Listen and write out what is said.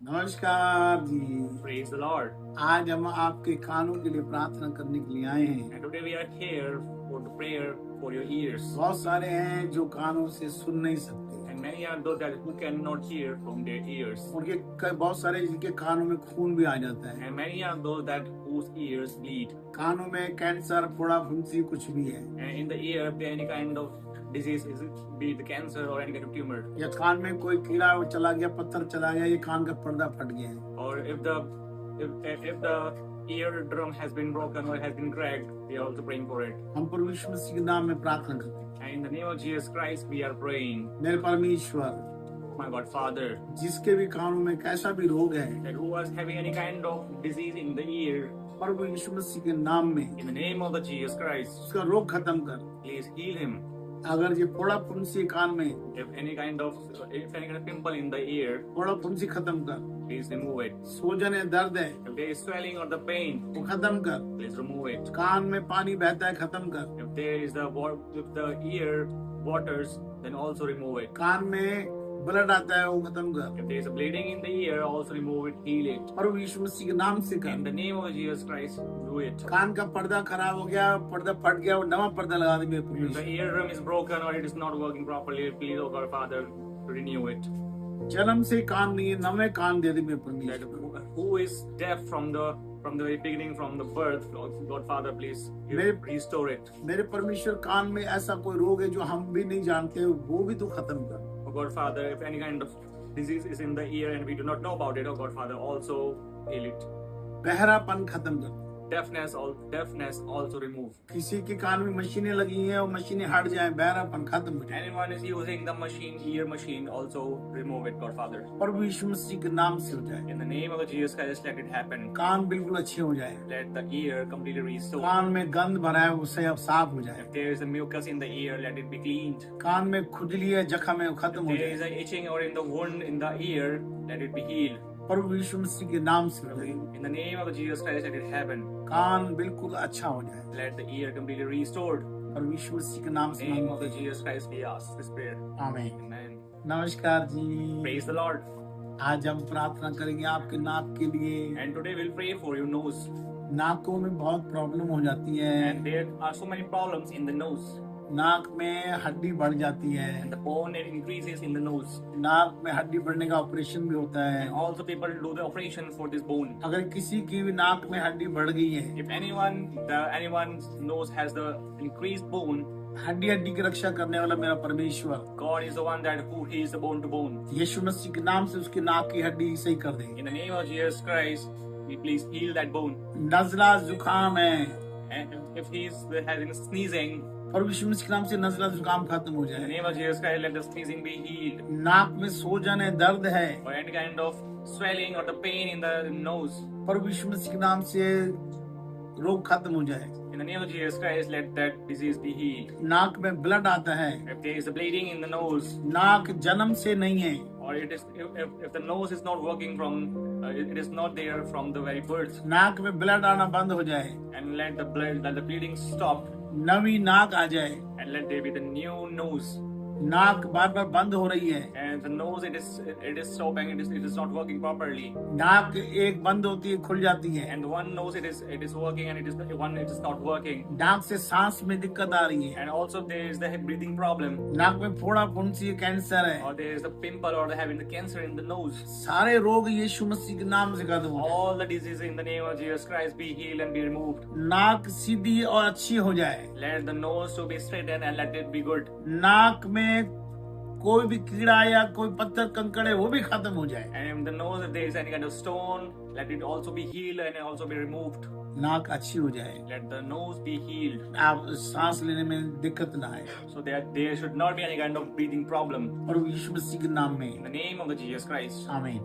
नमस्कार जी। Praise the Lord. आज हम आपके कानों के लिए प्रार्थना करने के लिए आए हैं। And today we are here for the prayer for your ears. बहुत सारे हैं जो कानों से सुन नहीं सकते, And many are those that who cannot hear from their ears. उनके बहुत सारे जिनके कानों में खून भी आ जाता है। And many are those that whose ears bleed. कानों में कैंसर, फोड़ा फुंसी कुछ भी है, And in the ear, if there any kind of disease, is it be it the cancer or any kind of tumor, या कान में कोई कीड़ा चला गया, पत्थर चला गया, ये कान का पर्दा फट गया है। or if the eardrum has been broken or has been cracked, we are also praying for it. हम प्रभु यीशु मसीह के नाम में प्रार्थना करते हैं। And in the name of Jesus Christ, we are praying. मेरे परमेश्वर, My God, Father, जिसके भी कानों में कैसा भी रोग है, that who was having any kind of disease in the ear, प्रभु यीशु मसीह के नाम में in the name of the Jesus Christ, उसका रोग खत्म कर। please heal him. अगर ये फोड़ा फुंसी कान में, If any kind of pimple in the ear, फोड़ा फुंसी खत्म कर। please remove it. सूजन है, दर्द है, If there is swelling or the pain, वो खत्म कर। please remove it. कान में पानी bहता है, खत्म कर। If there is if the ear waters, then also remove it. कान में ब्लड आता है, वो खत्म कर। If there is a bleeding in the ear, also remove it, heal it. प्रभु यीशु मसीह के नाम से In कर। the name of Jesus Christ, do it. कान का पर्दा खराब हो गया, पर्दा फट गया, वो नवा पर्दा लगा दे मेरे If परमेश्वर। the eardrum is broken or it is not working properly, please, oh God, Father, renew it. जन्म से कान नहीं है, नवे कान दे दे मेरे That परमेश्वर। who is deaf from the very beginning, from the birth, God, Father, please restore it. मेरे परमेश्वर, कान में ऐसा कोई रोग है जो हम भी नहीं जानते, वो भी तू खत्म कर। Oh God, Father, if any kind of disease is in the ear and we do not know about it, oh God, Father, also heal it. बहरापन खत्म कर। Deafness also remove. किसी के कान में मशीनें लगी हैं, वो मशीनें हट जाए, बहरापन खत्म हो जाए। Anyone is using the ear machine, also remove it, God, Father. प्रभु यीशु मसीह के नाम से हो जाए। In the name of Jesus Christ, let it happen. कान बिल्कुल अच्छे हो जाए। Let the ear completely restore. कान में गंध भरा है, उससे अब साफ हो जाए। If there is a mucus in the ear, let it be cleaned. कान में खुजली है, जख्म है, वो खत्म If हो there is जाए। an itching or in the wound in the ear, let it be healed. प्रभु यीशु मसीह के नाम से हो जाए। In the name of Jesus Christ, let it happen. कान बिल्कुल अच्छा हो जाए। Let the ear completely restored. प्रभु यीशु मसीह के नाम In से the name of मांगते the Jesus Christ, we ask this prayer. हैं। आमीन। Amen. नमस्कार जी। Praise the Lord. आज हम प्रार्थना करेंगे आपके नाक के लिए। And today we'll pray for your nose. नाकों में बहुत प्रॉब्लम हो जाती है। And there are so many problems in the nose. नाक में हड्डी बढ़ जाती है। And the bone it increases in the nose. नाक में हड्डी बढ़ने का ऑपरेशन भी होता है। And also people do the operation for this bone. अगर किसी की भी नाक में हड्डी बढ़ गई है, If anyone's nose has the increased bone, हड्डी की रक्षा करने वाला मेरा परमेश्वर God is the one that who heals the bone to bone. यीशु मसीह के नाम से उसकी नाक की हड्डी सही कर देंगे। In the name of Jesus Christ, we please heal that bone. नजला जुकाम है, And if he's having sneezing, और यीशु मसीह के नाम से नजला जुकाम खत्म हो in the जाए। name of Jesus Christ, let the sneezing be healed. नाक में सूजन है, दर्द है, Or any kind of swelling or the pain in the nose, प्रभु यीशु मसीह के नाम से रोग खत्म हो जाए। in the name of Jesus Christ, let that disease be healed. नाक में ब्लड आता है, If there is a bleeding in the nose, नाक जन्म से नहीं है, or it is if the nose is not working from it is not there from the very birth, नाक में ब्लड आना बंद हो जाए, and let the bleeding stop, नवी नाक आ जाए। and let there be the new nose. नाक बार बार बंद हो रही है, And the nose it is stopping, it is not working properly. नाक एक बंद होती है, खुल जाती है। And one nose it is working, and it is not working. नाक से सांस में दिक्कत आ रही है, And also there is the breathing problem, नाक में फोड़ा फुंसी कैंसर है। or there is a pimple, or they having the cancer in the nose. सारे रोग यीशु मसीह के नाम से खत्म हो जाए। All the diseases in the name of Jesus Christ be healed and be removed. नाक सीधी और अच्छी हो जाए। Let the nose to be straightened and let it be good. नाक में कोई भी कीड़ा या कोई पत्थर कंकड़ है, वो भी खत्म हो जाए। And in the nose, if there is any kind of stone, let it also be healed and also be removed. नाक अच्छी हो जाए, Let the nose be healed, आप सांस लेने में दिक्कत ना आए। so that there should not be any kind of breathing problem. और यीशु मसीह के नाम में In the name of the Jesus Christ. आमीन।